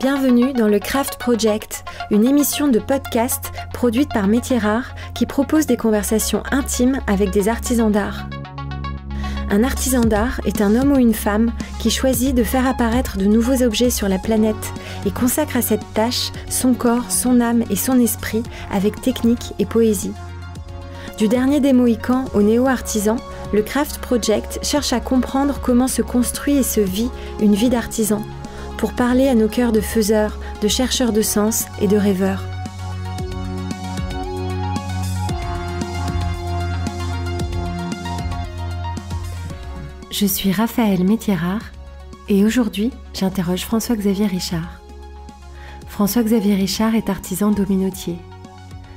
Bienvenue dans le Craft Project, une émission de podcast produite par Métiers Rares qui propose des conversations intimes avec des artisans d'art. Un artisan d'art est un homme ou une femme qui choisit de faire apparaître de nouveaux objets sur la planète et consacre à cette tâche son corps, son âme et son esprit avec technique et poésie. Du dernier des Mohicans au néo-artisan, le Craft Project cherche à comprendre comment se construit et se vit une vie d'artisan, pour parler à nos cœurs de faiseurs, de chercheurs de sens et de rêveurs. Je suis Raphaël Métiers Rares et aujourd'hui, j'interroge François-Xavier Richard. François-Xavier Richard est artisan dominotier.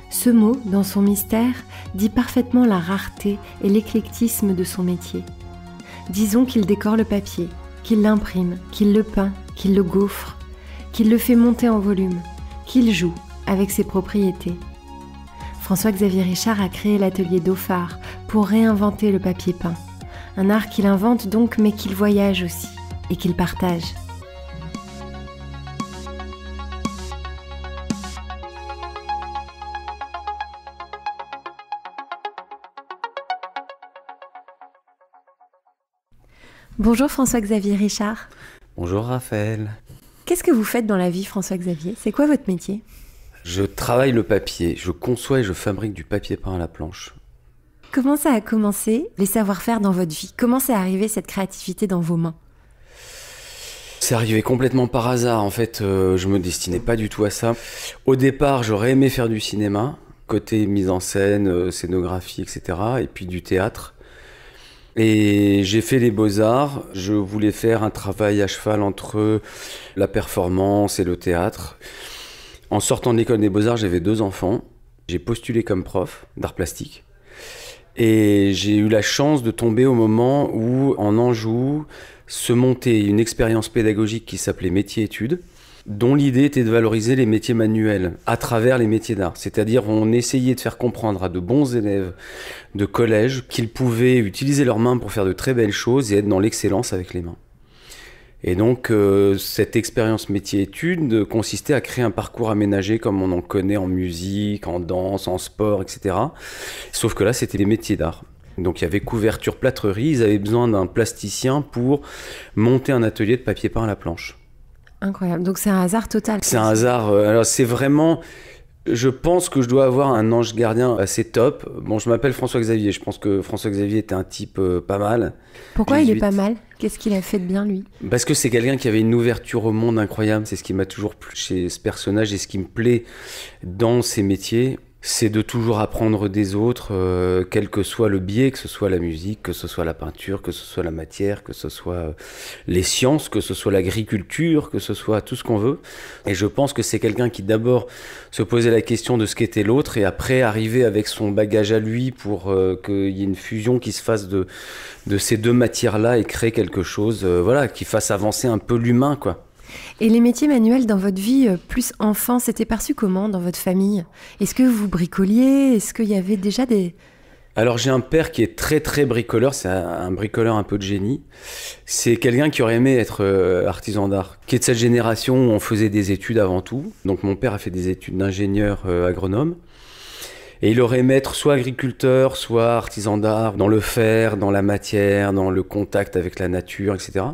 Ce mot, dans son mystère, dit parfaitement la rareté et l'éclectisme de son métier. Disons qu'il décore le papier, qu'il l'imprime, qu'il le peint, qu'il le gaufre, qu'il le fait monter en volume, qu'il joue avec ses propriétés. François-Xavier Richard a créé l'atelier Dauphard pour réinventer le papier peint. Un art qu'il invente donc, mais qu'il voyage aussi et qu'il partage. Bonjour François-Xavier Richard. Bonjour Raphaël. Qu'est-ce que vous faites dans la vie, François-Xavier ? C'est quoi votre métier ? Je travaille le papier, je conçois et je fabrique du papier peint à la planche. Comment ça a commencé, les savoir-faire dans votre vie ? Comment c'est arrivé cette créativité dans vos mains ? C'est arrivé complètement par hasard, en fait, je me destinais pas du tout à ça. Au départ, j'aurais aimé faire du cinéma, côté mise en scène, scénographie, etc. Et puis du théâtre. Et j'ai fait les beaux-arts, je voulais faire un travail à cheval entre la performance et le théâtre. En sortant de l'école des beaux-arts, j'avais 2 enfants. J'ai postulé comme prof d'art plastique. Et j'ai eu la chance de tomber au moment où, en Anjou, se montait une expérience pédagogique qui s'appelait Métiers-études, dont l'idée était de valoriser les métiers manuels à travers les métiers d'art. C'est-à-dire on essayait de faire comprendre à de bons élèves de collège qu'ils pouvaient utiliser leurs mains pour faire de très belles choses et être dans l'excellence avec les mains. Et donc cette expérience métier-études consistait à créer un parcours aménagé comme on en connaît en musique, en danse, en sport, etc. Sauf que là c'était les métiers d'art. Donc il y avait couverture, plâtrerie, ils avaient besoin d'un plasticien pour monter un atelier de papier peint à la planche. Incroyable, donc c'est un hasard total. C'est un hasard, alors c'est vraiment... Je pense que je dois avoir un ange gardien assez top. Bon, je m'appelle François-Xavier, je pense que François-Xavier était un type pas mal. Pourquoi il est pas mal ? Qu'est-ce qu'il a fait de bien, lui ? Parce que c'est quelqu'un qui avait une ouverture au monde incroyable. C'est ce qui m'a toujours plu chez ce personnage et ce qui me plaît dans ces métiers. C'est de toujours apprendre des autres, quel que soit le biais, que ce soit la musique, que ce soit la peinture, que ce soit la matière, que ce soit les sciences, que ce soit l'agriculture, que ce soit tout ce qu'on veut. Et je pense que c'est quelqu'un qui d'abord se posait la question de ce qu'était l'autre et après arrivait avec son bagage à lui pour qu'il y ait une fusion qui se fasse de ces 2 matières-là et créer quelque chose qui fasse avancer un peu l'humain, quoi. Et les métiers manuels dans votre vie, plus enfant, c'était perçu comment dans votre famille ? Est-ce que vous bricoliez ? Est-ce qu'il y avait déjà des... Alors j'ai un père qui est très très bricoleur, c'est un bricoleur un peu de génie. C'est quelqu'un qui aurait aimé être artisan d'art, qui est de cette génération où on faisait des études avant tout. Donc mon père a fait des études d'ingénieur agronome. Et il aurait aimé être soit agriculteur, soit artisan d'art, dans le faire, dans la matière, dans le contact avec la nature, etc.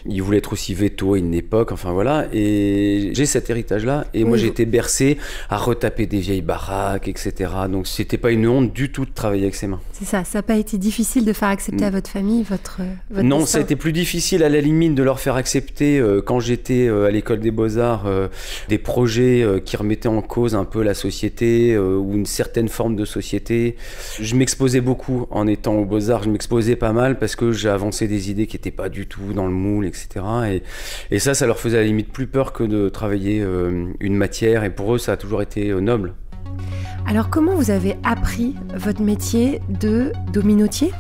Il voulait être aussi veto à une époque, enfin voilà. Et j'ai cet héritage-là. Et moi, j'ai été bercé à retaper des vieilles baraques, etc. Donc, c'était pas une honte du tout de travailler avec ses mains. C'est ça. Ça n'a pas été difficile de faire accepter à votre famille votre Non, destin. ça a été plus difficile à la limite de leur faire accepter, quand j'étais à l'école des beaux-arts, des projets qui remettaient en cause un peu la société ou une certaine forme de société. Je m'exposais beaucoup en étant aux Beaux-Arts, je m'exposais pas mal parce que j'ai avancé des idées qui n'étaient pas du tout dans le moule, etc. Et ça leur faisait à la limite plus peur que de travailler une matière et pour eux ça a toujours été noble. Alors comment vous avez appris votre métier de dominotier ?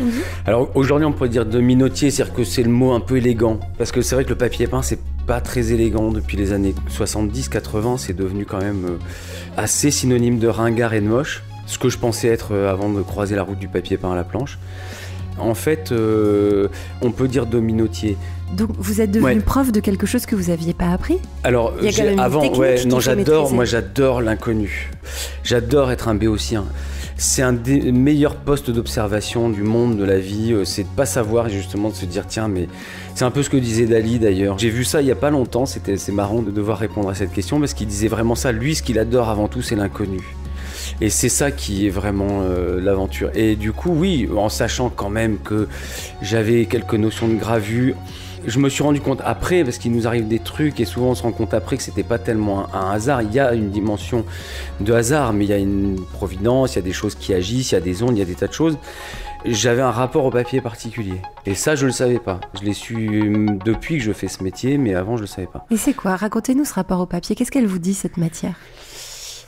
Alors aujourd'hui on pourrait dire dominotier, c'est-à-dire que c'est le mot un peu élégant parce que c'est vrai que le papier peint c'est pas très élégant depuis les années 70-80, c'est devenu quand même assez synonyme de ringard et de moche. Ce que je pensais être avant de croiser la route du papier peint à la planche. En fait, on peut dire dominotier. Donc vous êtes devenu prof de quelque chose que vous n'aviez pas appris? Alors, il y a quand même une technique j'adore l'inconnu. J'adore être un béotien. C'est un des meilleurs postes d'observation du monde, de la vie, c'est de pas savoir et justement de se dire tiens, mais c'est un peu ce que disait Dali d'ailleurs. J'ai vu ça il y a pas longtemps, c'est marrant de devoir répondre à cette question parce qu'il disait vraiment ça. Lui, ce qu'il adore avant tout, c'est l'inconnu. Et c'est ça qui est vraiment l'aventure. Et du coup, oui, en sachant quand même que j'avais quelques notions de gravure, je me suis rendu compte après, parce qu'il nous arrive des trucs et souvent on se rend compte après que c'était pas tellement un hasard. Il y a une dimension de hasard, mais il y a une providence, il y a des choses qui agissent, il y a des ondes, il y a des tas de choses. J'avais un rapport au papier particulier. Et ça, je le savais pas. Je l'ai su depuis que je fais ce métier, mais avant, je le savais pas. Et c'est quoi? Racontez-nous ce rapport au papier. Qu'est-ce qu'elle vous dit, cette matière?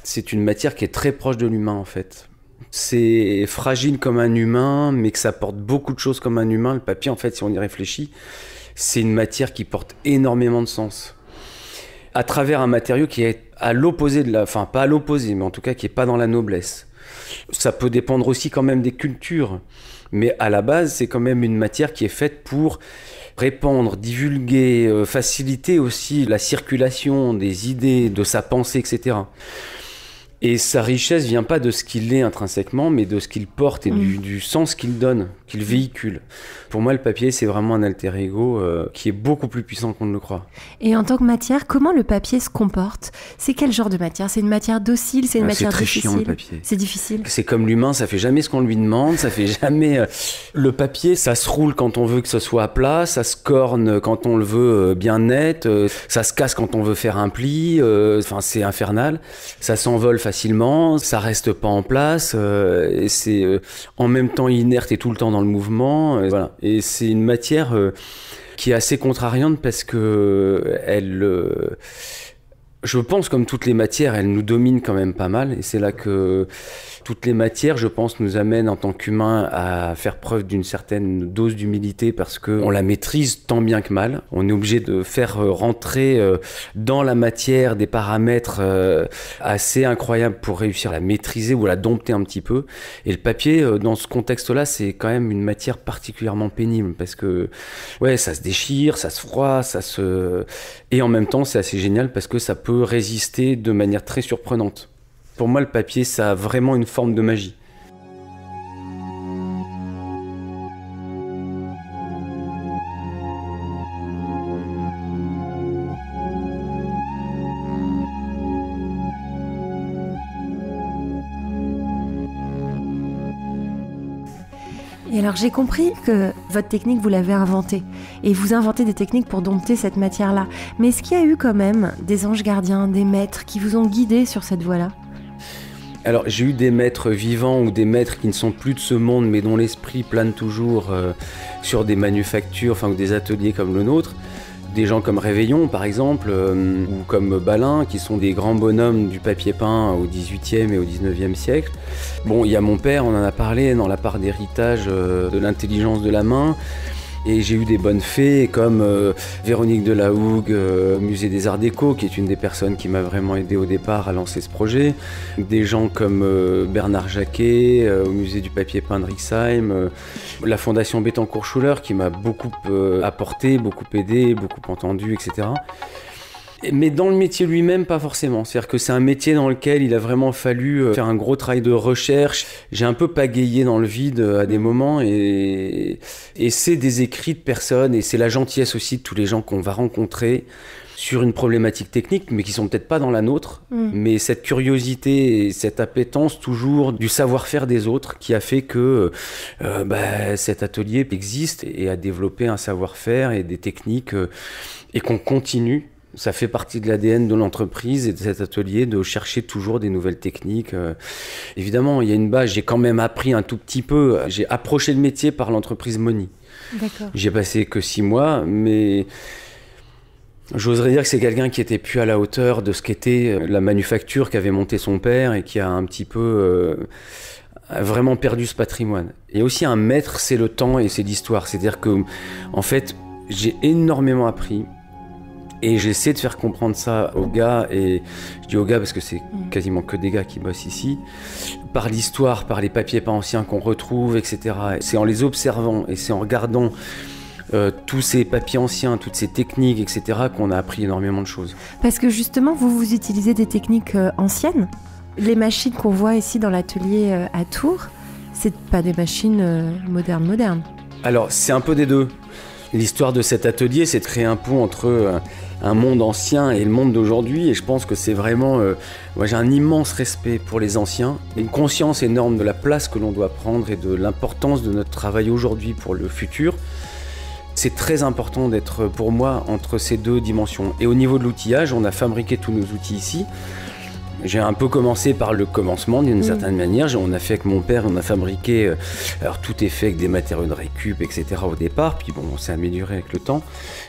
C'est une matière qui est très proche de l'humain, en fait. C'est fragile comme un humain, mais que ça porte beaucoup de choses comme un humain. Le papier, en fait, si on y réfléchit, c'est une matière qui porte énormément de sens. À travers un matériau qui est à l'opposé de la... Enfin, pas à l'opposé, mais en tout cas qui n'est pas dans la noblesse. Ça peut dépendre aussi quand même des cultures. Mais à la base, c'est quand même une matière qui est faite pour répandre, divulguer, faciliter aussi la circulation des idées, de sa pensée, etc. Et sa richesse vient pas de ce qu'il est intrinsèquement, mais de ce qu'il porte et du sens qu'il donne, qu'il véhicule. Pour moi, le papier, c'est vraiment un alter ego qui est beaucoup plus puissant qu'on ne le croit. Et en tant que matière, comment le papier se comporte? C'est quel genre de matière? C'est une matière docile? C'est une matière difficile? C'est très chiant, le papier. C'est difficile? C'est comme l'humain, ça fait jamais ce qu'on lui demande, ça fait jamais... Le papier, ça se roule quand on veut que ce soit plat, ça se corne quand on le veut bien net, ça se casse quand on veut faire un pli, enfin c'est infernal. Ça s'envole facilement, ça reste pas en place, et c'est en même temps inerte et tout le temps dans le mouvement, voilà. Et c'est une matière qui est assez contrariante parce que je pense comme toutes les matières, elle nous domine quand même pas mal, et c'est là que toutes les matières, je pense, nous amènent en tant qu'humains à faire preuve d'une certaine dose d'humilité parce qu'on la maîtrise tant bien que mal. On est obligé de faire rentrer dans la matière des paramètres assez incroyables pour réussir à la maîtriser ou à la dompter un petit peu. Et le papier, dans ce contexte-là, c'est quand même une matière particulièrement pénible parce que ouais, ça se déchire, ça se froisse, et en même temps, c'est assez génial parce que ça peut résister de manière très surprenante. Pour moi, le papier, ça a vraiment une forme de magie. Et alors j'ai compris que votre technique, vous l'avez inventée. Et vous inventez des techniques pour dompter cette matière-là. Mais est-ce qu'il y a eu quand même des anges gardiens, des maîtres qui vous ont guidé sur cette voie-là ? Alors j'ai eu des maîtres vivants ou des maîtres qui ne sont plus de ce monde mais dont l'esprit plane toujours sur des manufactures, enfin, ou des ateliers comme le nôtre. Des gens comme Réveillon par exemple, ou comme Balin, qui sont des grands bonhommes du papier peint au XVIIIe et au XIXe siècle. Bon, il y a mon père, on en a parlé, dans la part d'héritage de l'intelligence de la main. Et j'ai eu des bonnes fées comme Véronique de la Hougue au Musée des Arts Déco, qui est une des personnes qui m'a vraiment aidé au départ à lancer ce projet. Des gens comme Bernard Jacquet au Musée du papier peint de Rixheim. La Fondation Bettencourt-Schuller qui m'a beaucoup apporté, beaucoup aidé, beaucoup entendu, etc. Mais dans le métier lui-même, pas forcément. C'est-à-dire que c'est un métier dans lequel il a vraiment fallu faire un gros travail de recherche. J'ai un peu pagayé dans le vide à des moments et c'est des écrits de personnes et c'est la gentillesse aussi de tous les gens qu'on va rencontrer sur une problématique technique, mais qui sont peut-être pas dans la nôtre. Mais cette curiosité et cette appétence toujours du savoir-faire des autres qui a fait que cet atelier existe et a développé un savoir-faire et des techniques et qu'on continue. Ça fait partie de l'ADN de l'entreprise et de cet atelier de chercher toujours des nouvelles techniques. Évidemment, il y a une base, j'ai quand même appris un tout petit peu. J'ai approché le métier par l'entreprise Moni. D'accord. J'ai passé que 6 mois, mais j'oserais dire que c'est quelqu'un qui était plus à la hauteur de ce qu'était la manufacture qu'avait montée son père et qui a un petit peu vraiment perdu ce patrimoine. Et aussi un maître, c'est le temps et c'est l'histoire. C'est-à-dire que, en fait, j'ai énormément appris. Et j'essaie de faire comprendre ça aux gars, et je dis aux gars parce que c'est quasiment que des gars qui bossent ici, par l'histoire, par les papiers peints anciens qu'on retrouve, etc. Et c'est en les observant et c'est en regardant tous ces papiers anciens, toutes ces techniques, etc., qu'on a appris énormément de choses. Parce que justement, vous utilisez des techniques anciennes. Les machines qu'on voit ici dans l'atelier à Tours, c'est pas des machines modernes. Alors, c'est un peu des deux. L'histoire de cet atelier, c'est de créer un pont entre un monde ancien et le monde d'aujourd'hui. Et je pense que c'est vraiment... moi, j'ai un immense respect pour les anciens, une conscience énorme de la place que l'on doit prendre et de l'importance de notre travail aujourd'hui pour le futur. C'est très important d'être, pour moi, entre ces deux dimensions. Et au niveau de l'outillage, on a fabriqué tous nos outils ici. J'ai un peu commencé par le commencement d'une certaine manière. On a fait avec mon père, on a fabriqué... alors tout est fait avec des matériaux de récup, etc. au départ. Puis bon, on s'est amélioré avec le temps.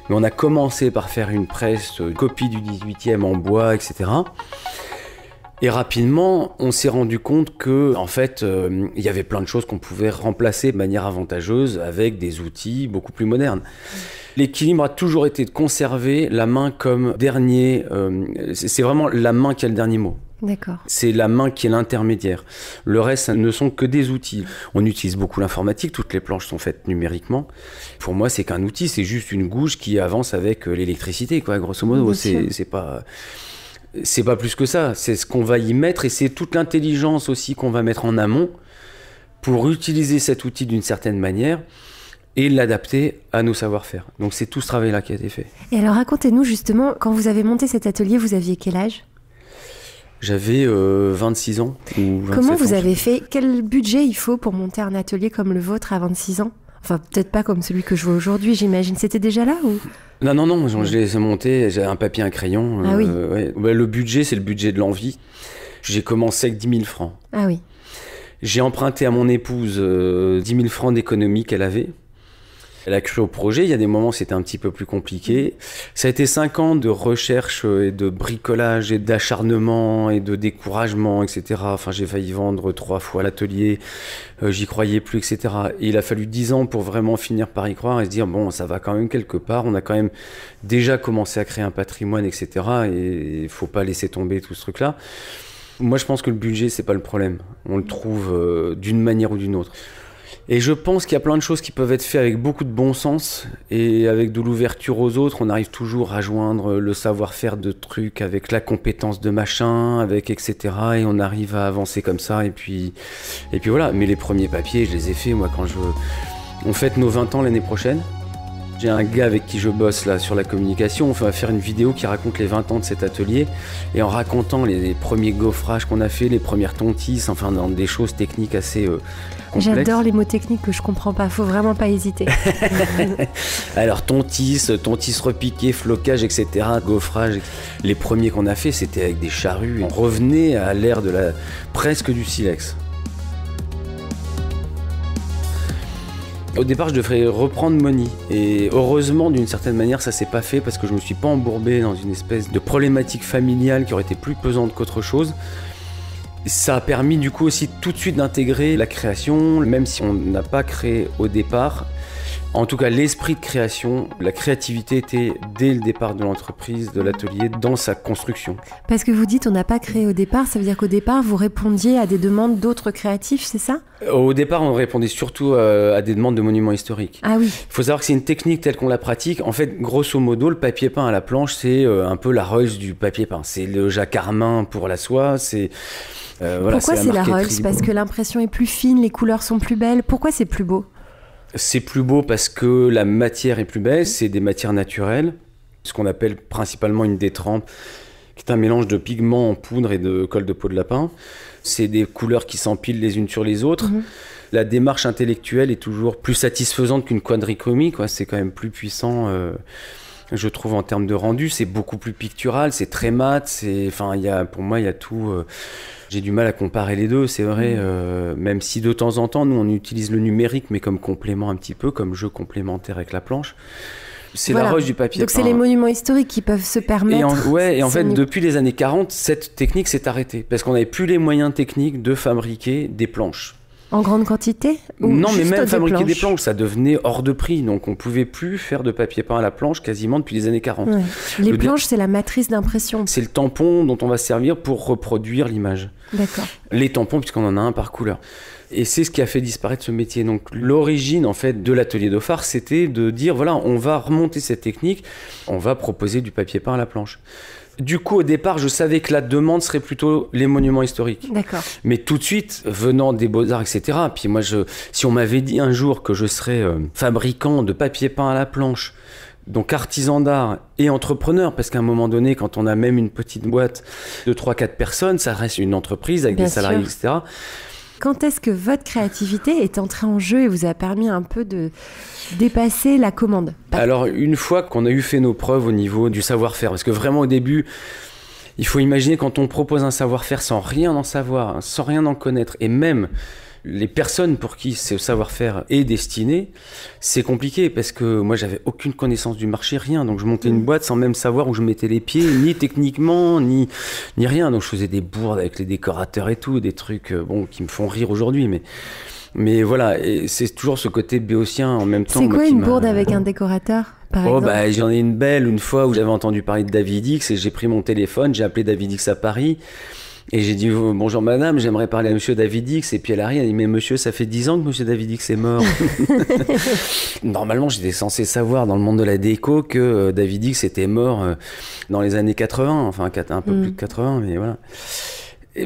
Mais on a commencé par faire une presse, copie du 18e en bois, etc. Et rapidement, on s'est rendu compte que, en fait, il y avait plein de choses qu'on pouvait remplacer de manière avantageuse avec des outils beaucoup plus modernes. L'équilibre a toujours été de conserver la main comme dernier. C'est vraiment la main qui a le dernier mot. D'accord. C'est la main qui est l'intermédiaire. Le reste, ça ne sont que des outils. On utilise beaucoup l'informatique, toutes les planches sont faites numériquement. Pour moi, c'est qu'un outil, c'est juste une gouge qui avance avec l'électricité, quoi. Grosso modo, c'est pas plus que ça. C'est ce qu'on va y mettre et c'est toute l'intelligence aussi qu'on va mettre en amont pour utiliser cet outil d'une certaine manière et l'adapter à nos savoir-faire. Donc c'est tout ce travail-là qui a été fait. Et alors racontez-nous justement, quand vous avez monté cet atelier, vous aviez quel âge ? J'avais 26 ans. Ou 27 Comment vous ans, avez fait ? Quel budget il faut pour monter un atelier comme le vôtre à 26 ans ? Enfin, peut-être pas comme celui que je vois aujourd'hui, j'imagine. C'était déjà là ou... Non, je l'ai monté, j'avais un papier, un crayon. Ah oui. Ouais. Le budget, c'est le budget de l'envie. J'ai commencé avec 10 000 francs. Ah oui. J'ai emprunté à mon épouse 10 000 francs d'économie qu'elle avait. Elle a cru au projet, il y a des moments où c'était un petit peu plus compliqué. Ça a été 5 ans de recherche et de bricolage et d'acharnement et de découragement, etc. Enfin, j'ai failli vendre 3 fois l'atelier, j'y croyais plus, etc. Et il a fallu 10 ans pour vraiment finir par y croire et se dire, bon, ça va quand même quelque part, on a quand même déjà commencé à créer un patrimoine, etc. Et il faut pas laisser tomber tout ce truc-là. Moi, je pense que le budget, c'est pas le problème. On le trouve d'une manière ou d'une autre. Et je pense qu'il y a plein de choses qui peuvent être faites avec beaucoup de bon sens et avec de l'ouverture aux autres. On arrive toujours à joindre le savoir-faire de trucs avec la compétence de machin, avec etc. Et on arrive à avancer comme ça. Et puis voilà. Mais les premiers papiers, je les ai faits, moi, on fête nos 20 ans l'année prochaine. J'ai un gars avec qui je bosse là sur la communication, on va faire une vidéo qui raconte les 20 ans de cet atelier et en racontant les premiers gaufrages qu'on a fait, les premières tontisses, enfin dans des choses techniques assez complexes. J'adore les mots techniques que je comprends pas, faut vraiment pas hésiter. Alors tontis repiqué, flocage, etc., gaufrage. Les premiers qu'on a fait, c'était avec des charrues. On revenait à l'ère presque du silex. Au départ, je devrais reprendre Moni. Et heureusement, d'une certaine manière, ça s'est pas fait parce que je me suis pas embourbé dans une espèce de problématique familiale qui aurait été plus pesante qu'autre chose. Ça a permis du coup aussi tout de suite d'intégrer la création, même si on n'a pas créé au départ. En tout cas, l'esprit de création, la créativité était dès le départ de l'entreprise, de l'atelier, dans sa construction. Parce que vous dites on n'a pas créé au départ, ça veut dire qu'au départ, vous répondiez à des demandes d'autres créatifs, c'est ça ? Au départ, on répondait surtout à des demandes de monuments historiques. Ah oui. Il faut savoir que c'est une technique telle qu'on la pratique. En fait, grosso modo, le papier peint à la planche, c'est un peu la Reuss du papier peint. C'est le jacquard-main pour la soie, c'est... voilà, pourquoi c'est la Reuss ? Parce que l'impression est plus fine, les couleurs sont plus belles. Pourquoi c'est plus beau ? C'est plus beau parce que la matière est plus belle, c'est des matières naturelles, ce qu'on appelle principalement une détrempe, qui est un mélange de pigments en poudre et de colle de peau de lapin. C'est des couleurs qui s'empilent les unes sur les autres. La démarche intellectuelle est toujours plus satisfaisante qu'une quadrichromie, quoi. C'est quand même plus puissant, je trouve, en termes de rendu. C'est beaucoup plus pictural, c'est très mat. Pour moi, il y a tout... J'ai du mal à comparer les deux, c'est vrai, même si de temps en temps, nous, on utilise le numérique, mais comme complément un petit peu, comme jeu complémentaire avec la planche. C'est la Reuss du papier peint. Donc c'est les monuments historiques qui peuvent se permettre... Et en fait, depuis les années 40, cette technique s'est arrêtée, parce qu'on n'avait plus les moyens techniques de fabriquer des planches. En grande quantité ? Non, mais même fabriquer des planches, ça devenait hors de prix. Donc on ne pouvait plus faire de papier peint à la planche quasiment depuis les années 40. Ouais. Les planches, c'est la matrice d'impression. C'est le tampon dont on va servir pour reproduire l'image. D'accord. Les tampons, puisqu'on en a un par couleur. Et c'est ce qui a fait disparaître ce métier. Donc l'origine en fait de l'atelier Dauphard, c'était de dire voilà, on va remonter cette technique, on va proposer du papier peint à la planche. Du coup, au départ, je savais que la demande serait plutôt les monuments historiques. D'accord. Mais tout de suite, venant des Beaux-Arts, etc., puis moi, si on m'avait dit un jour que je serais fabricant de papier peint à la planche, donc artisan d'art et entrepreneur, parce qu'à un moment donné, quand on a même une petite boîte de 3-4 personnes, ça reste une entreprise avec Bien des salariés, sûr. etc. Quand est-ce que votre créativité est entrée en jeu et vous a permis un peu de dépasser la commande? Alors, une fois qu'on a eu fait nos preuves au niveau du savoir-faire, parce que vraiment au début, il faut imaginer quand on propose un savoir-faire sans rien en savoir, sans rien en connaître, et même les personnes pour qui ce savoir-faire est destiné, c'est compliqué parce que moi j'avais aucune connaissance du marché, rien. Donc je montais une boîte sans même savoir où je mettais les pieds, ni techniquement, ni rien. Donc je faisais des bourdes avec les décorateurs et tout, des trucs bon, qui me font rire aujourd'hui, mais voilà, et c'est toujours ce côté béotien en même temps. C'est quoi une m'a... bourde avec un décorateur, par exemple? Bah, j'en ai une belle une fois où j'avais entendu parler de David X et j'ai pris mon téléphone, j'ai appelé David X à Paris et j'ai dit bonjour madame, j'aimerais parler à monsieur David X. Et puis elle a ri, elle a dit mais monsieur, ça fait 10 ans que monsieur David X est mort. Normalement, j'étais censé savoir dans le monde de la déco que David X était mort dans les années 80, enfin un peu plus de 80, mais voilà.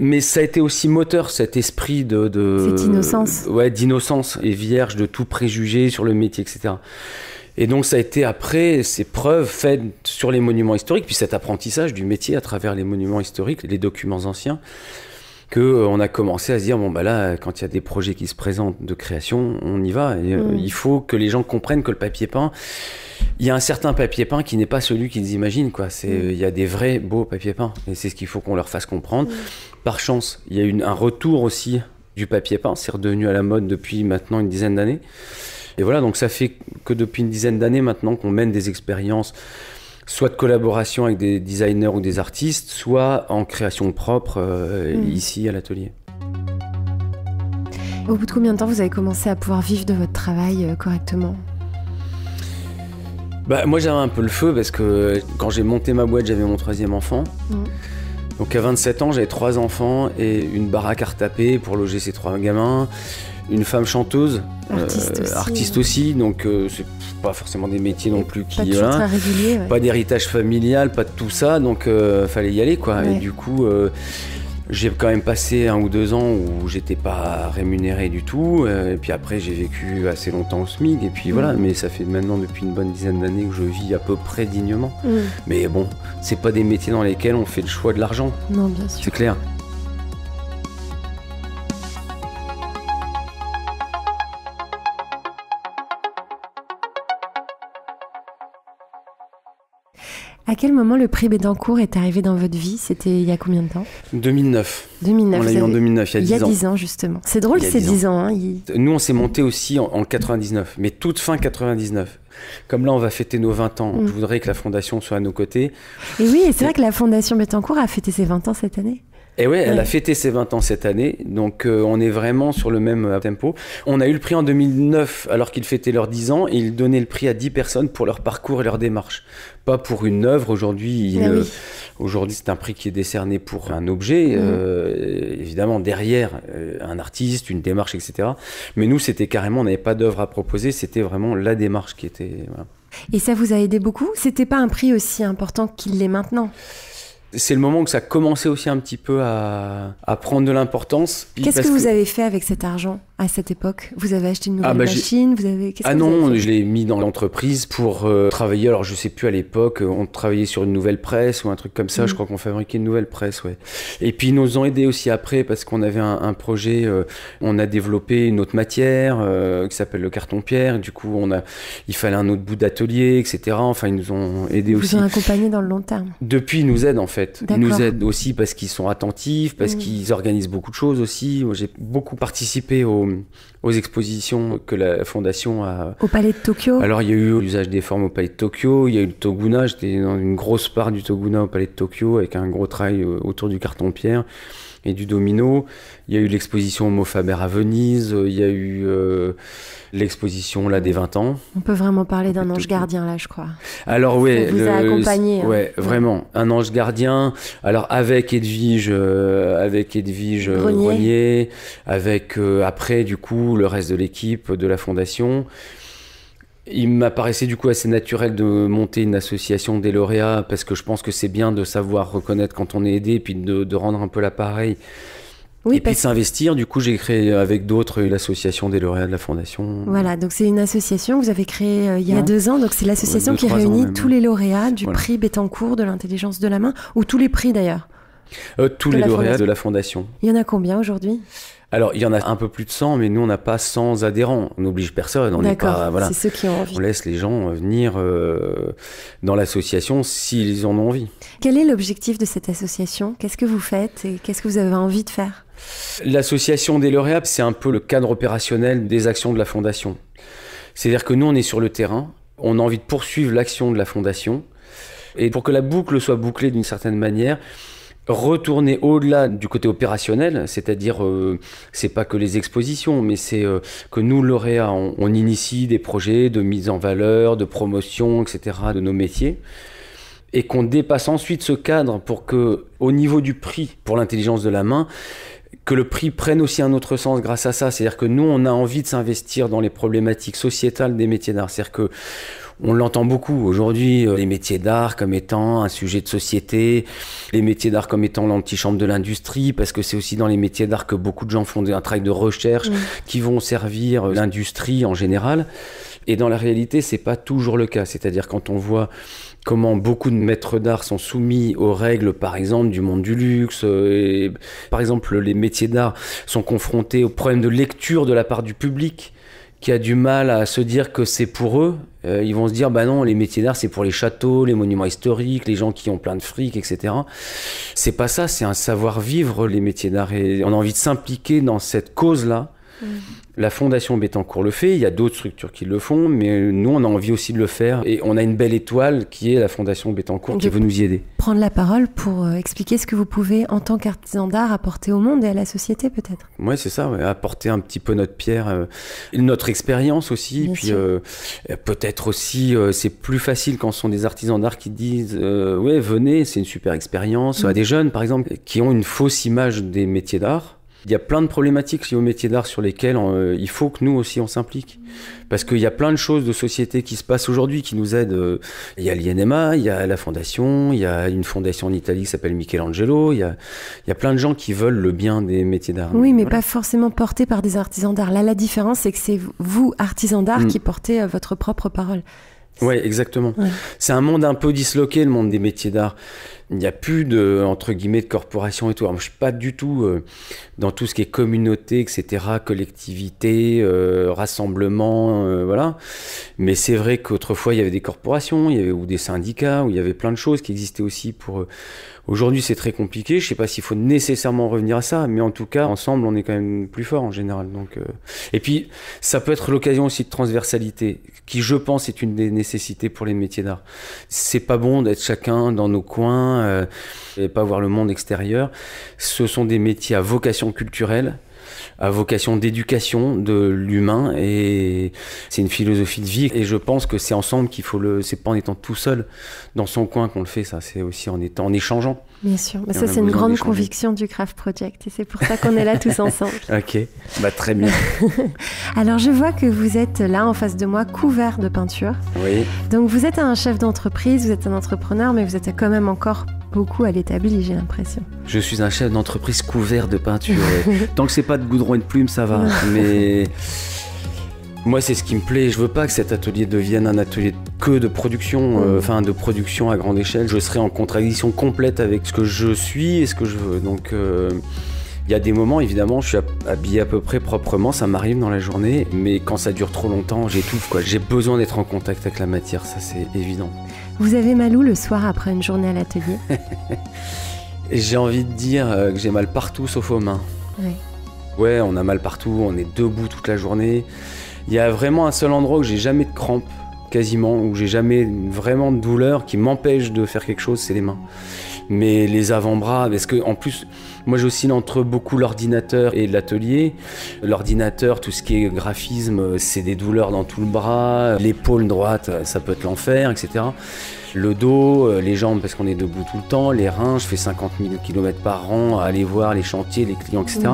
Mais ça a été aussi moteur, cet esprit de cette innocence. Ouais, d'innocence et vierge de tout préjugé sur le métier, etc. Et donc ça a été après ces preuves faites sur les monuments historiques, puis cet apprentissage du métier à travers les monuments historiques, les documents anciens, qu'on a commencé à se dire, bon bah là, quand il y a des projets qui se présentent de création, on y va. Et, il faut que les gens comprennent que le papier peint, il y a un certain papier peint qui n'est pas celui qu'ils imaginent, quoi. Il y a des vrais beaux papiers peints, et c'est ce qu'il faut qu'on leur fasse comprendre. Par chance, il y a un retour aussi du papier peint, c'est redevenu à la mode depuis maintenant une dizaine d'années. Et voilà, donc ça fait que depuis une dizaine d'années maintenant qu'on mène des expériences, soit de collaboration avec des designers ou des artistes, soit en création propre ici à l'atelier. Au bout de combien de temps vous avez commencé à pouvoir vivre de votre travail correctement? Bah, moi j'avais un peu le feu parce que quand j'ai monté ma boîte, j'avais mon 3e enfant. Donc à 27 ans, j'avais 3 enfants et une baraque à retaper pour loger ces 3 gamins. Une femme chanteuse, artiste aussi, donc c'est pas forcément des métiers non plus qui... Pas toujours très régulier, pas d'héritage familial, pas de tout ça, donc fallait y aller, quoi. Ouais. Et du coup, j'ai quand même passé 1 ou 2 ans où j'étais pas rémunéré du tout, et puis après j'ai vécu assez longtemps au SMIC, et puis voilà, mais ça fait maintenant depuis une bonne dizaine d'années que je vis à peu près dignement. Mais bon, c'est pas des métiers dans lesquels on fait le choix de l'argent. Non, bien sûr. C'est clair. À quel moment le prix Bettencourt est arrivé dans votre vie? C'était il y a combien de temps? 2009. 2009. On l'a eu en 2009, il y a 10 ans. Il y a 10 ans, justement. C'est drôle, c'est 10 ans. Hein, Nous, on s'est monté aussi en 99, mais toute fin 99. Comme là, on va fêter nos 20 ans, je voudrais que la Fondation soit à nos côtés. Et oui, et c'est vrai que la Fondation Bettencourt a fêté ses 20 ans cette année. Et ouais, elle a fêté ses 20 ans cette année, donc on est vraiment sur le même tempo. On a eu le prix en 2009 alors qu'ils fêtaient leurs 10 ans, et ils donnaient le prix à 10 personnes pour leur parcours et leur démarche. Pas pour une œuvre, aujourd'hui, aujourd'hui c'est un prix qui est décerné pour un objet, évidemment derrière un artiste, une démarche, etc. Mais nous, c'était carrément, on n'avait pas d'œuvre à proposer, c'était vraiment la démarche qui était... Voilà. Et ça vous a aidé beaucoup? C'était pas un prix aussi important qu'il l'est maintenant? C'est le moment où ça commençait aussi un petit peu à prendre de l'importance. Qu'est-ce que vous avez fait avec cet argent à cette époque? Vous avez acheté une nouvelle machine? Je l'ai mis dans l'entreprise pour travailler. Alors je sais plus, à l'époque, on travaillait sur une nouvelle presse ou un truc comme ça. Je crois qu'on fabriquait une nouvelle presse, ouais. Et puis ils nous ont aidés aussi après parce qu'on avait un projet. On a développé une autre matière qui s'appelle le carton-pierre. Du coup, il fallait un autre bout d'atelier, etc. Enfin, ils nous ont aidés aussi. Ils vous ont accompagnés dans le long terme. Depuis, ils nous aident en fait. D'accord. Ils nous aident aussi parce qu'ils sont attentifs, parce qu'ils organisent beaucoup de choses aussi. Moi, j'ai beaucoup participé au aux expositions que la Fondation a... Au Palais de Tokyo. Alors il y a eu l'usage des formes au Palais de Tokyo, il y a eu le Toguna, j'étais dans une grosse part du Toguna au Palais de Tokyo avec un gros travail autour du carton-pierre et du domino. Il y a eu l'exposition Homo Faber à Venise, il y a eu l'exposition là des 20 ans. On peut vraiment parler d'un ange gardien là, je crois. Alors oui, vous a accompagné. Ouais, vraiment, un ange gardien. Alors avec Edwige Grenier, avec après du coup le reste de l'équipe de la Fondation. Il m'apparaissait du coup assez naturel de monter une association des lauréats parce que je pense que c'est bien de savoir reconnaître quand on est aidé et puis de rendre un peu l'appareil. Oui, et puis de s'investir. Du coup, j'ai créé avec d'autres l'association des lauréats de la Fondation. Voilà, donc c'est une association que vous avez créée il y a 2 ans. Donc c'est l'association qui réunit tous les lauréats du prix Bettencourt de l'intelligence de la main, ou tous les prix d'ailleurs. Tous les lauréats de la Fondation. Il y en a combien aujourd'hui ? Alors, il y en a un peu plus de 100, mais nous, on n'a pas 100 adhérents. On n'oblige personne. On n'est pas, voilà. C'est ceux qui ont envie. On laisse les gens venir dans l'association s'ils en ont envie. Quel est l'objectif de cette association ? Qu'est-ce que vous faites et qu'est-ce que vous avez envie de faire ? L'association des lauréats, c'est un peu le cadre opérationnel des actions de la Fondation. C'est-à-dire que nous, on est sur le terrain. On a envie de poursuivre l'action de la Fondation. Et pour que la boucle soit bouclée d'une certaine manière, retourner au-delà du côté opérationnel, c'est-à-dire c'est pas que les expositions, mais c'est que nous, lauréats, on initie des projets de mise en valeur, de promotion, etc. de nos métiers, et qu'on dépasse ensuite ce cadre pour que, au niveau du prix pour l'intelligence de la main, que le prix prenne aussi un autre sens grâce à ça. C'est-à-dire que nous, on a envie de s'investir dans les problématiques sociétales des métiers d'art. C'est-à-dire que on l'entend beaucoup aujourd'hui, les métiers d'art comme étant un sujet de société, les métiers d'art comme étant l'antichambre de l'industrie, parce que c'est aussi dans les métiers d'art que beaucoup de gens font un travail de recherche qui vont servir l'industrie en général. Et dans la réalité, c'est pas toujours le cas. C'est-à-dire quand on voit comment beaucoup de maîtres d'art sont soumis aux règles, par exemple, du monde du luxe. Et, par exemple, les métiers d'art sont confrontés aux problèmes de lecture de la part du public, qui a du mal à se dire que c'est pour eux. Ils vont se dire, bah non, les métiers d'art, c'est pour les châteaux, les monuments historiques, les gens qui ont plein de fric, etc. C'est pas ça, c'est un savoir-vivre, les métiers d'art. Et on a envie de s'impliquer dans cette cause-là. La Fondation Bettencourt le fait, il y a d'autres structures qui le font, mais nous, on a envie aussi de le faire. Et on a une belle étoile qui est la Fondation Bettencourt qui veut nous y aider. Prendre la parole pour expliquer ce que vous pouvez, en tant qu'artisan d'art, apporter au monde et à la société, peut-être. Oui, c'est ça, apporter un petit peu notre pierre, notre expérience aussi. Bien puis peut-être aussi, c'est plus facile quand ce sont des artisans d'art qui disent ouais, venez, c'est une super expérience. À des jeunes, par exemple, qui ont une fausse image des métiers d'art. Il y a plein de problématiques liées aux métiers d'art sur lesquelles il faut que nous aussi on s'implique. Parce qu'il y a plein de choses de société qui se passent aujourd'hui qui nous aident. Il y a l'INMA, il y a la Fondation, il y a une fondation en Italie qui s'appelle Michelangelo. Il y a plein de gens qui veulent le bien des métiers d'art. Oui, mais voilà. Pas forcément portés par des artisans d'art. Là, la différence, c'est que c'est vous, artisans d'art, qui portez votre propre parole. Oui, exactement. Ouais. C'est un monde un peu disloqué, le monde des métiers d'art. Il n'y a plus de, entre guillemets, de corporation et tout. Alors, moi, je ne suis pas du tout dans tout ce qui est communauté, etc., collectivité, rassemblement, voilà. Mais c'est vrai qu'autrefois, il y avait des corporations, ou des syndicats, où il y avait plein de choses qui existaient aussi pour... Aujourd'hui, c'est très compliqué. Je ne sais pas s'il faut nécessairement revenir à ça, mais en tout cas, ensemble, on est quand même plus fort en général. Donc, Et puis, ça peut être l'occasion aussi de transversalité, qui, je pense, est une des nécessités pour les métiers d'art. C'est pas bon d'être chacun dans nos coins et pas voir le monde extérieur. Ce sont des métiers à vocation culturelle, à vocation d'éducation de l'humain, et c'est une philosophie de vie, et je pense que c'est ensemble qu'il faut c'est pas en étant tout seul dans son coin qu'on le fait, ça, c'est aussi en échangeant. Bien sûr, mais ça c'est une grande conviction du Craft Project, et c'est pour ça qu'on est là tous ensemble. Ok, bah très bien. Alors je vois que vous êtes là en face de moi couvert de peinture. Oui. Donc vous êtes un chef d'entreprise, vous êtes un entrepreneur, mais vous êtes quand même encore beaucoup à l'établi, j'ai l'impression. Je suis un chef d'entreprise couvert de peinture. Tant que c'est pas de goudron et de plumes, ça va. Mais moi, c'est ce qui me plaît. Je veux pas que cet atelier devienne un atelier que de production, de production à grande échelle. Je serai en contradiction complète avec ce que je suis et ce que je veux. Donc, il y a des moments, évidemment, je suis habillé à peu près proprement, ça m'arrive dans la journée, mais quand ça dure trop longtemps, j'étouffe, quoi. J'ai besoin d'être en contact avec la matière, ça c'est évident. Vous avez mal où le soir après une journée à l'atelier? J'ai envie de dire que j'ai mal partout sauf aux mains. Oui. Ouais, on a mal partout, on est debout toute la journée. Il y a vraiment un seul endroit où j'ai jamais de crampes, quasiment, où j'ai jamais vraiment de douleur qui m'empêche de faire quelque chose, c'est les mains. Mais les avant-bras, parce que en plus, moi j'oscille entre beaucoup l'ordinateur et l'atelier. L'ordinateur, tout ce qui est graphisme, c'est des douleurs dans tout le bras. L'épaule droite, ça peut être l'enfer, etc. Le dos, les jambes, parce qu'on est debout tout le temps. Les reins, je fais 50 000 km par an à aller voir les chantiers, les clients, etc.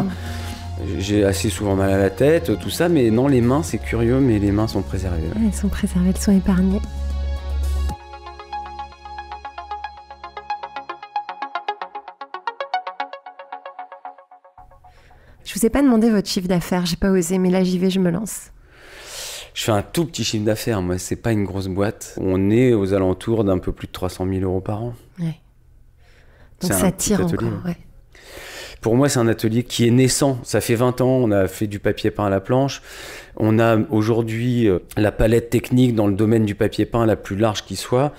J'ai assez souvent mal à la tête, tout ça, mais non, les mains, c'est curieux, mais les mains sont préservées. Ouais, elles sont préservées, elles sont épargnées. Je vous ai pas demandé votre chiffre d'affaires, j'ai pas osé, mais là j'y vais, je me lance. Je fais un tout petit chiffre d'affaires, moi, c'est pas une grosse boîte. On est aux alentours d'un peu plus de 300 000 € par an. Ouais. Donc ça tire atelier, encore, ouais. Pour moi, c'est un atelier qui est naissant. Ça fait 20 ans, on a fait du papier peint à la planche. On a aujourd'hui la palette technique dans le domaine du papier peint la plus large qui soit.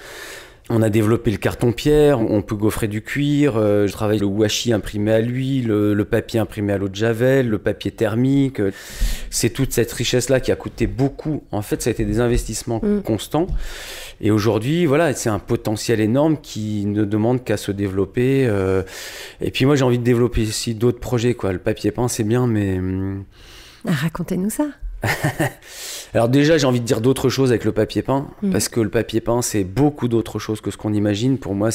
On a développé le carton-pierre, on peut gaufrer du cuir, je travaille le washi imprimé à l'huile, le papier imprimé à l'eau de javel, le papier thermique. C'est toute cette richesse-là qui a coûté beaucoup. En fait, ça a été des investissements constants. Et aujourd'hui, voilà, c'est un potentiel énorme qui ne demande qu'à se développer. Et puis moi, j'ai envie de développer aussi d'autres projets, quoi. Le papier peint, c'est bien, mais... Racontez-nous ça. Alors déjà, j'ai envie de dire d'autres choses avec le papier peint, parce que le papier peint, c'est beaucoup d'autres choses que ce qu'on imagine. Pour moi,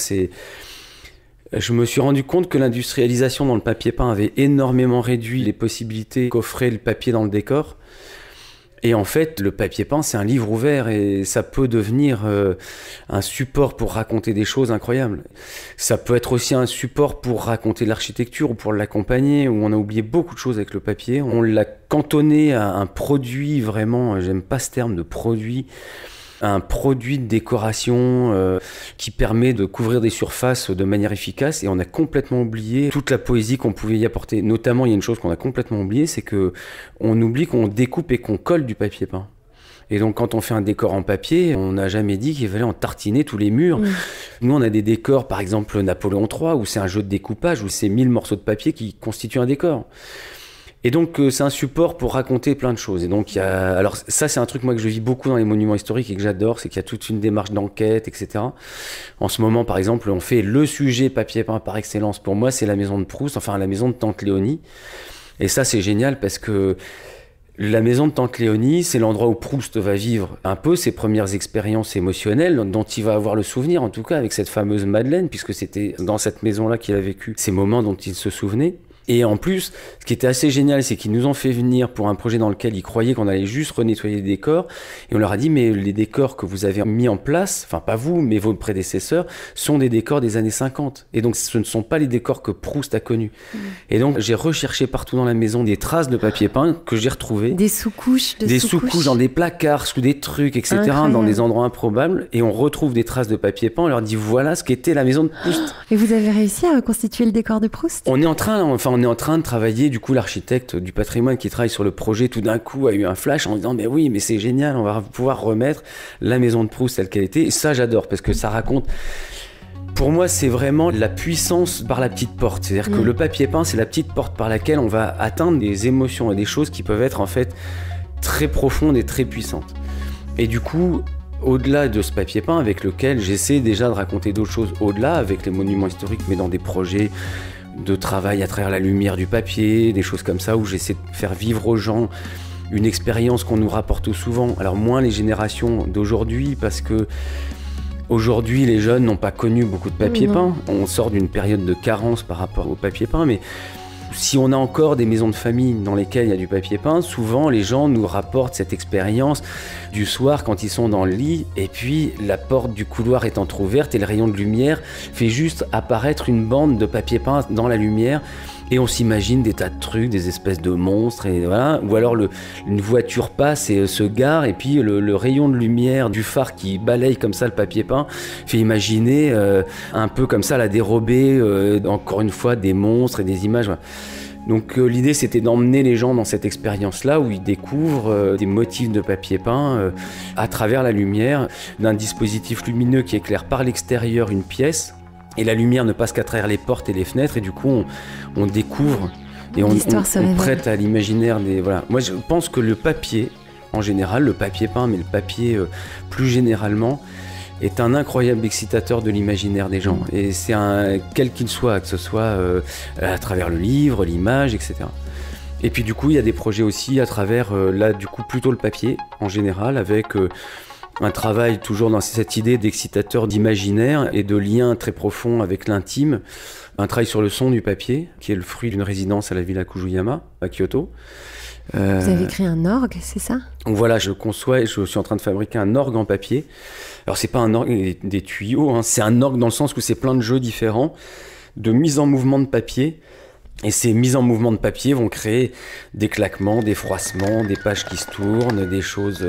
je me suis rendu compte que l'industrialisation dans le papier peint avait énormément réduit les possibilités qu'offrait le papier dans le décor. Et en fait, le papier peint, c'est un livre ouvert et ça peut devenir un support pour raconter des choses incroyables. Ça peut être aussi un support pour raconter l'architecture ou pour l'accompagner, où on a oublié beaucoup de choses avec le papier. On l'a cantonné à un produit vraiment, j'aime pas ce terme de produit, un produit de décoration qui permet de couvrir des surfaces de manière efficace, et on a complètement oublié toute la poésie qu'on pouvait y apporter. Notamment, il y a une chose qu'on a complètement oubliée, c'est que on oublie qu'on découpe et qu'on colle du papier peint. Et donc, quand on fait un décor en papier, on n'a jamais dit qu'il fallait en tartiner tous les murs. Nous, on a des décors, par exemple Napoléon III, où c'est un jeu de découpage, où c'est 1000 morceaux de papier qui constituent un décor. Et donc, c'est un support pour raconter plein de choses. Et donc, alors ça, c'est un truc, moi, que je vis beaucoup dans les monuments historiques et que j'adore, c'est qu'il y a toute une démarche d'enquête, etc. En ce moment, par exemple, on fait le sujet papier peint par excellence. Pour moi, c'est la maison de Proust, enfin, la maison de Tante Léonie. Et ça, c'est génial parce que la maison de Tante Léonie, c'est l'endroit où Proust va vivre un peu ses premières expériences émotionnelles, dont il va avoir le souvenir, en tout cas, avec cette fameuse Madeleine, puisque c'était dans cette maison-là qu'il a vécu ces moments dont il se souvenait. Et en plus, ce qui était assez génial, c'est qu'ils nous ont fait venir pour un projet dans lequel ils croyaient qu'on allait juste renettoyer les décors. Et on leur a dit, mais les décors que vous avez mis en place, enfin pas vous, mais vos prédécesseurs, sont des décors des années 50. Et donc, ce ne sont pas les décors que Proust a connus. Et donc, j'ai recherché partout dans la maison des traces de papier peint que j'ai retrouvées. Des sous-couches Des sous-couches dans des placards, sous des trucs, etc., incroyable. Dans des endroits improbables. Et on retrouve des traces de papier peint. On leur dit, voilà ce qu'était la maison de Proust. Et vous avez réussi à reconstituer le décor de Proust ? On est en train de travailler, du coup, l'architecte du patrimoine qui travaille sur le projet, tout d'un coup, a eu un flash en disant, mais oui, mais c'est génial, on va pouvoir remettre la maison de Proust telle qu'elle était. Et ça, j'adore, parce que ça raconte... Pour moi, c'est vraiment la puissance par la petite porte. C'est-à-dire que le papier peint, c'est la petite porte par laquelle on va atteindre des émotions et des choses qui peuvent être, en fait, très profondes et très puissantes. Et du coup... Au-delà de ce papier peint avec lequel j'essaie déjà de raconter d'autres choses, au-delà avec les monuments historiques, mais dans des projets de travail à travers la lumière du papier, des choses comme ça, où j'essaie de faire vivre aux gens une expérience qu'on nous rapporte souvent. Alors moins les générations d'aujourd'hui, parce que aujourd'hui les jeunes n'ont pas connu beaucoup de papier peint. On sort d'une période de carence par rapport au papier peint, mais si on a encore des maisons de famille dans lesquelles il y a du papier peint, souvent les gens nous rapportent cette expérience du soir quand ils sont dans le lit, et puis la porte du couloir est entrouverte et le rayon de lumière fait juste apparaître une bande de papier peint dans la lumière. Et on s'imagine des tas de trucs, des espèces de monstres, et voilà. Ou alors une voiture passe et se gare, et puis le rayon de lumière du phare qui balaye comme ça le papier peint fait imaginer un peu comme ça la dérobée, encore une fois, des monstres et des images. Voilà. Donc l'idée, c'était d'emmener les gens dans cette expérience-là où ils découvrent des motifs de papier peint à travers la lumière d'un dispositif lumineux qui éclaire par l'extérieur une pièce. Et la lumière ne passe qu'à travers les portes et les fenêtres, et du coup, on découvre Et on révèle. prête à l'imaginaire des... Voilà. Moi, je pense que le papier, en général, le papier peint, mais le papier plus généralement, est un incroyable excitateur de l'imaginaire des gens. Et c'est quel qu'il soit, que ce soit à travers le livre, l'image, etc. Et puis du coup, il y a des projets aussi à travers, là, du coup, plutôt le papier, en général, avec un travail toujours dans cette idée d'excitateur d'imaginaire et de lien très profond avec l'intime. Un travail sur le son du papier, qui est le fruit d'une résidence à la Villa Kujuyama, à Kyoto. Vous avez créé un orgue, c'est ça? Donc voilà, je conçois et je suis en train de fabriquer un orgue en papier. Alors c'est pas un orgue des tuyaux, hein, c'est un orgue dans le sens où c'est plein de jeux différents, de mise en mouvement de papier. Et ces mises en mouvement de papier vont créer des claquements, des froissements, des pages qui se tournent, des choses...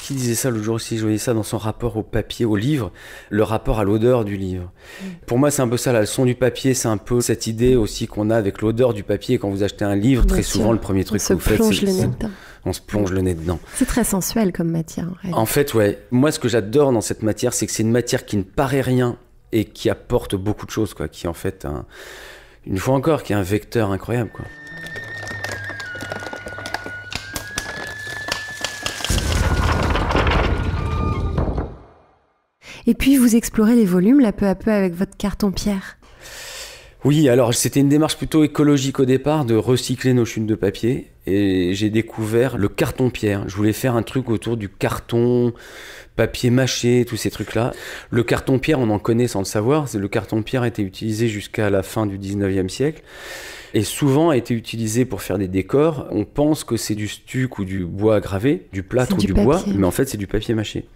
Qui disait ça l'autre jour aussi, je voyais ça dans son rapport au papier, au livre, le rapport à l'odeur du livre. Pour moi, c'est un peu ça, là, le son du papier, c'est un peu cette idée aussi qu'on a avec l'odeur du papier. Quand vous achetez un livre, très souvent, le premier truc que vous faites, on se plonge le nez dedans. C'est très sensuel comme matière, en réalité. En fait, ouais. Moi, ce que j'adore dans cette matière, c'est que c'est une matière qui ne paraît rien et qui apporte beaucoup de choses, quoi, qui est en fait, une fois encore, qui est un vecteur incroyable, quoi. Et puis, vous explorez les volumes, là, peu à peu, avec votre carton-pierre. Oui, alors c'était une démarche plutôt écologique au départ, de recycler nos chutes de papier. Et j'ai découvert le carton-pierre. Je voulais faire un truc autour du carton, papier mâché, tous ces trucs-là. Le carton-pierre, on en connaît sans le savoir. Le carton-pierre a été utilisé jusqu'à la fin du 19e siècle. Et souvent a été utilisé pour faire des décors. On pense que c'est du stuc ou du bois gravé, du plâtre ou du bois, mais en fait c'est du papier mâché.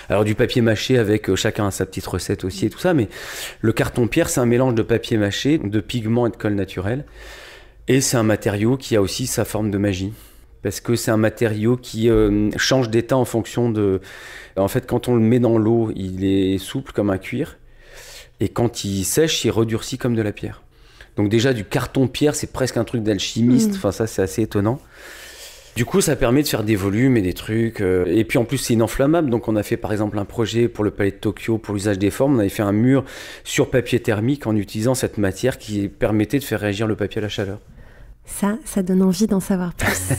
Alors du papier mâché avec chacun sa petite recette aussi et tout ça, mais le carton-pierre c'est un mélange de papier mâché, de pigments et de colle naturelle. Et c'est un matériau qui a aussi sa forme de magie. Parce que c'est un matériau qui change d'état en fonction de... En fait, quand on le met dans l'eau, il est souple comme un cuir. Et quand il sèche, il redurcit comme de la pierre. Donc déjà, du carton-pierre, c'est presque un truc d'alchimiste. Enfin, ça, c'est assez étonnant. Du coup, ça permet de faire des volumes et des trucs. Et puis en plus, c'est ininflammable. Donc on a fait par exemple un projet pour le Palais de Tokyo, pour l'usage des formes. On avait fait un mur sur papier thermique en utilisant cette matière qui permettait de faire réagir le papier à la chaleur. Ça donne envie d'en savoir plus.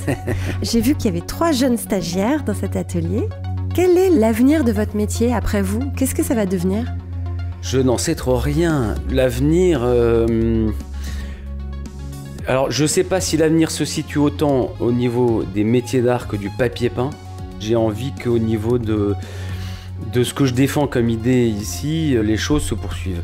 J'ai vu qu'il y avait 3 jeunes stagiaires dans cet atelier. Quel est l'avenir de votre métier après vous? Qu'est-ce que ça va devenir? Je n'en sais trop rien. L'avenir... Alors, je ne sais pas si l'avenir se situe autant au niveau des métiers d'art que du papier peint. J'ai envie qu'au niveau de ce que je défends comme idée ici, les choses se poursuivent.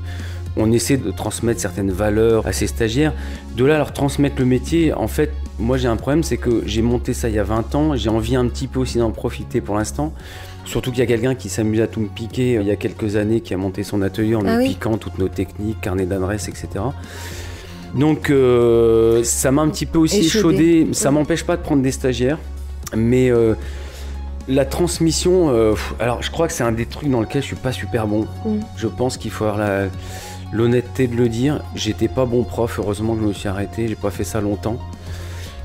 On essaie de transmettre certaines valeurs à ces stagiaires. De là, leur transmettre le métier, en fait, moi j'ai un problème, c'est que j'ai monté ça il y a 20 ans. J'ai envie un petit peu aussi d'en profiter pour l'instant. Surtout qu'il y a quelqu'un qui s'amuse à tout me piquer il y a quelques années, qui a monté son atelier en me piquant toutes nos techniques, carnet d'adresses, etc. Donc ça m'a un petit peu aussi échaudé. Ça m'empêche pas de prendre des stagiaires, mais la transmission, alors je crois que c'est un des trucs dans lequel je suis pas super bon. Je pense qu'il faut avoir l'honnêteté de le dire. J'étais pas bon prof, heureusement que je me suis arrêté, j'ai pas fait ça longtemps.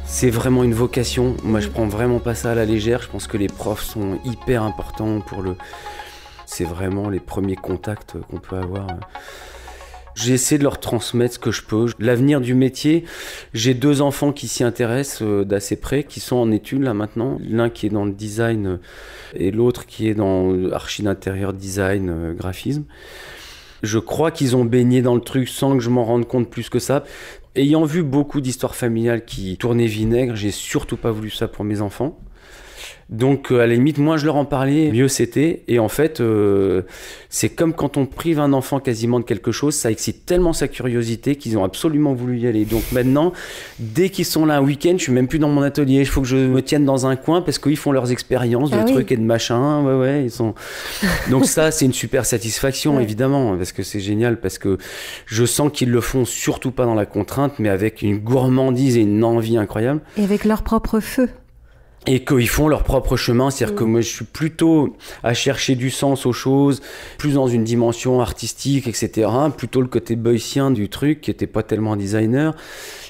C'est vraiment une vocation. Moi, je prends vraiment pas ça à la légère. Je pense que les profs sont hyper importants c'est vraiment les premiers contacts qu'on peut avoir. J'ai essayé de leur transmettre ce que je peux. L'avenir du métier, j'ai 2 enfants qui s'y intéressent d'assez près, qui sont en études là maintenant. L'un qui est dans le design et l'autre qui est dans archi d'intérieur, design, graphisme. Je crois qu'ils ont baigné dans le truc sans que je m'en rende compte plus que ça. Ayant vu beaucoup d'histoires familiales qui tournaient vinaigre, j'ai surtout pas voulu ça pour mes enfants. Donc à la limite, moins je leur en parlais, mieux c'était. Et en fait, c'est comme quand on prive un enfant quasiment de quelque chose, ça excite tellement sa curiosité qu'ils ont absolument voulu y aller. Donc maintenant, dès qu'ils sont là un week-end, je suis même plus dans mon atelier. Il faut que je me tienne dans un coin parce qu'ils font leurs expériences de trucs et de machins. Ouais, ils sont... Donc ça, c'est une super satisfaction, évidemment, parce que c'est génial, parce que je sens qu'ils le font surtout pas dans la contrainte, mais avec une gourmandise et une envie incroyable. Et avec leur propre feu. et qu'ils font leur propre chemin. C'est-à-dire que moi, je suis plutôt à chercher du sens aux choses, plus dans une dimension artistique, etc. Plutôt le côté boycien du truc, qui n'était pas tellement un designer.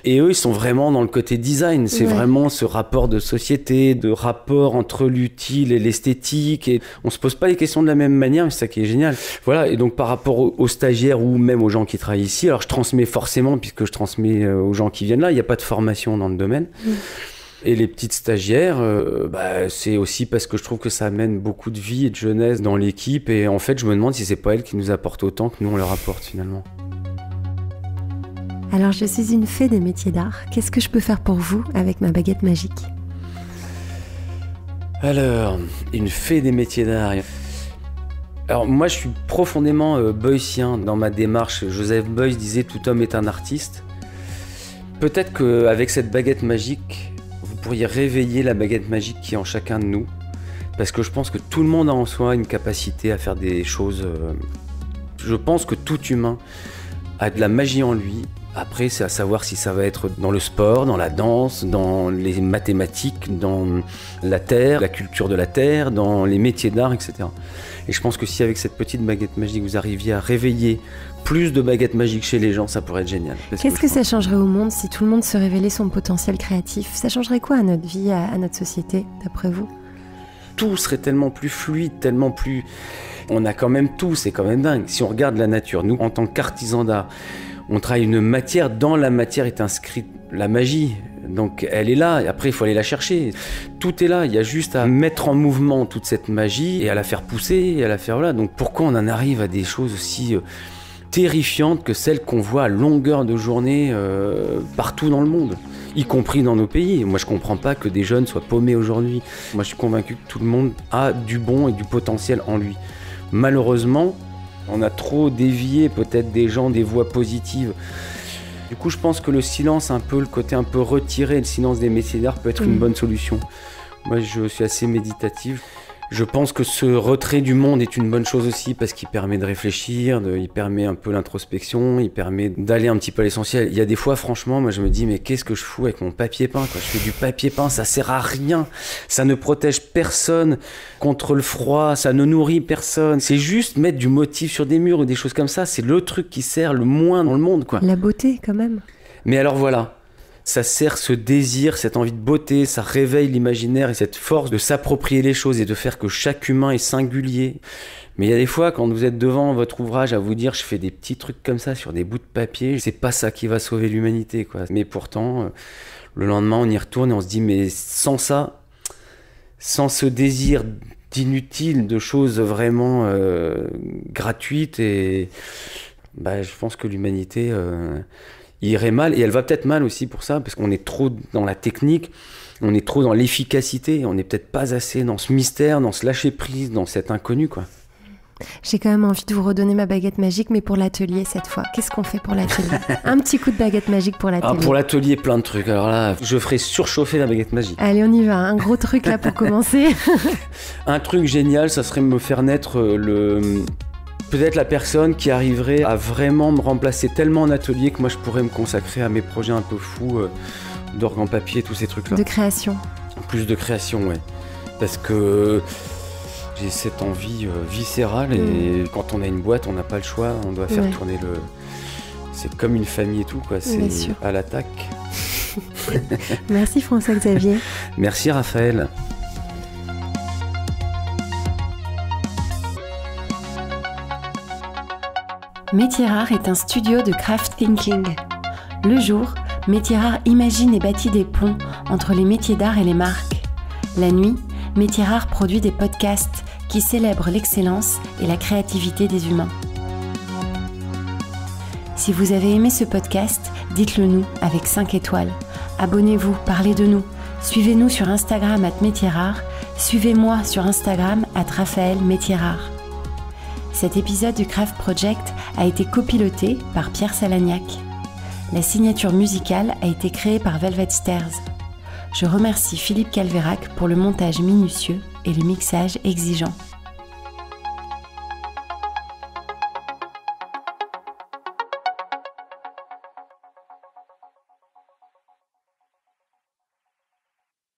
Et eux, ils sont vraiment dans le côté design. C'est vraiment ce rapport de société, de rapport entre l'utile et l'esthétique. Et on se pose pas les questions de la même manière, mais c'est ça qui est génial. Voilà. Et donc, par rapport aux stagiaires ou même aux gens qui travaillent ici, alors je transmets forcément, puisque je transmets aux gens qui viennent là. Il n'y a pas de formation dans le domaine. Et les petites stagiaires, c'est aussi parce que je trouve que ça amène beaucoup de vie et de jeunesse dans l'équipe. Et en fait, je me demande si c'est pas elles qui nous apportent autant que nous, on leur apporte finalement. Alors, je suis une fée des métiers d'art. Qu'est-ce que je peux faire pour vous avec ma baguette magique ? Alors, une fée des métiers d'art. Alors, moi, je suis profondément boycien dans ma démarche. Joseph Beuys disait « Tout homme est un artiste ». Peut-être qu'avec cette baguette magique, vous pourriez réveiller la baguette magique qui est en chacun de nous. Parce que je pense que tout le monde a en soi une capacité à faire des choses. Je pense que tout humain a de la magie en lui. Après, c'est à savoir si ça va être dans le sport, dans la danse, dans les mathématiques, dans la terre, la culture de la terre, dans les métiers d'art, etc. Et je pense que si avec cette petite baguette magique, vous arriviez à réveiller plus de baguettes magiques chez les gens, ça pourrait être génial. Qu'est-ce que ça changerait au monde si tout le monde se révélait son potentiel créatif ? Ça changerait quoi à notre vie, à notre société, d'après vous ? Tout serait tellement plus fluide, tellement plus... On a quand même tout, c'est quand même dingue. Si on regarde la nature, nous, en tant qu'artisans d'art, on travaille une matière, dans la matière est inscrite la magie. Donc elle est là, et après il faut aller la chercher. Tout est là, il y a juste à mettre en mouvement toute cette magie et à la faire pousser, et à la faire là. Donc pourquoi on en arrive à des choses aussi terrifiantes que celles qu'on voit à longueur de journée partout dans le monde, y compris dans nos pays. Moi je comprends pas que des jeunes soient paumés aujourd'hui. Moi je suis convaincu que tout le monde a du bon et du potentiel en lui. Malheureusement, on a trop dévié peut-être des gens des voies positives. Du coup, je pense que le silence, un peu le côté un peu retiré, le silence des métiers d'art peut être une bonne solution. Moi, je suis assez méditatif. Je pense que ce retrait du monde est une bonne chose aussi parce qu'il permet de réfléchir, il permet un peu l'introspection, il permet d'aller un petit peu à l'essentiel. Il y a des fois, franchement, moi je me dis mais qu'est-ce que je fous avec mon papier peint, quoi. Je fais du papier peint, ça sert à rien. Ça ne protège personne contre le froid, ça ne nourrit personne. C'est juste mettre du motif sur des murs ou des choses comme ça. C'est le truc qui sert le moins dans le monde, quoi. La beauté, quand même. Mais alors voilà. Ça sert ce désir, cette envie de beauté, ça réveille l'imaginaire et cette force de s'approprier les choses et de faire que chaque humain est singulier. Mais il y a des fois, quand vous êtes devant votre ouvrage à vous dire je fais des petits trucs comme ça sur des bouts de papier, c'est pas ça qui va sauver l'humanité, quoi. Mais pourtant, le lendemain, on y retourne et on se dit mais sans ça, sans ce désir d'inutile, de choses vraiment gratuites, et je pense que l'humanité... irait mal, et elle va peut-être mal aussi pour ça, parce qu'on est trop dans la technique, on est trop dans l'efficacité, on n'est peut-être pas assez dans ce mystère, dans ce lâcher-prise, dans cet inconnu, quoi. J'ai quand même envie de vous redonner ma baguette magique, mais pour l'atelier cette fois. Qu'est-ce qu'on fait pour l'atelier ? Un petit coup de baguette magique pour l'atelier. Pour l'atelier, plein de trucs. Alors là, je ferai surchauffer la baguette magique. Allez, on y va. Un gros truc là pour commencer. Un truc génial, ça serait me faire naître peut-être la personne qui arriverait à vraiment me remplacer tellement en atelier que moi je pourrais me consacrer à mes projets un peu fous d'orgue en papier, tous ces trucs-là. De création. Plus de création, ouais. Parce que j'ai cette envie viscérale et quand on a une boîte, on n'a pas le choix, on doit faire tourner le... C'est comme une famille et tout, quoi. C'est à l'attaque. Merci François-Xavier. Merci Raphaël. Métiers Rares est un studio de craft thinking. Le jour, Métiers Rares imagine et bâtit des ponts entre les métiers d'art et les marques. La nuit, Métiers Rares produit des podcasts qui célèbrent l'excellence et la créativité des humains. Si vous avez aimé ce podcast, dites-le nous avec 5 étoiles. Abonnez-vous, parlez de nous. Suivez-nous sur Instagram @métiers-rares. Suivez-moi sur Instagram @RaphaëlMétiers-Rares. Cet épisode du Craft Project a été copiloté par Pierre Salagnac. La signature musicale a été créée par Velvet Stairs. Je remercie Philippe Calvérac pour le montage minutieux et le mixage exigeant.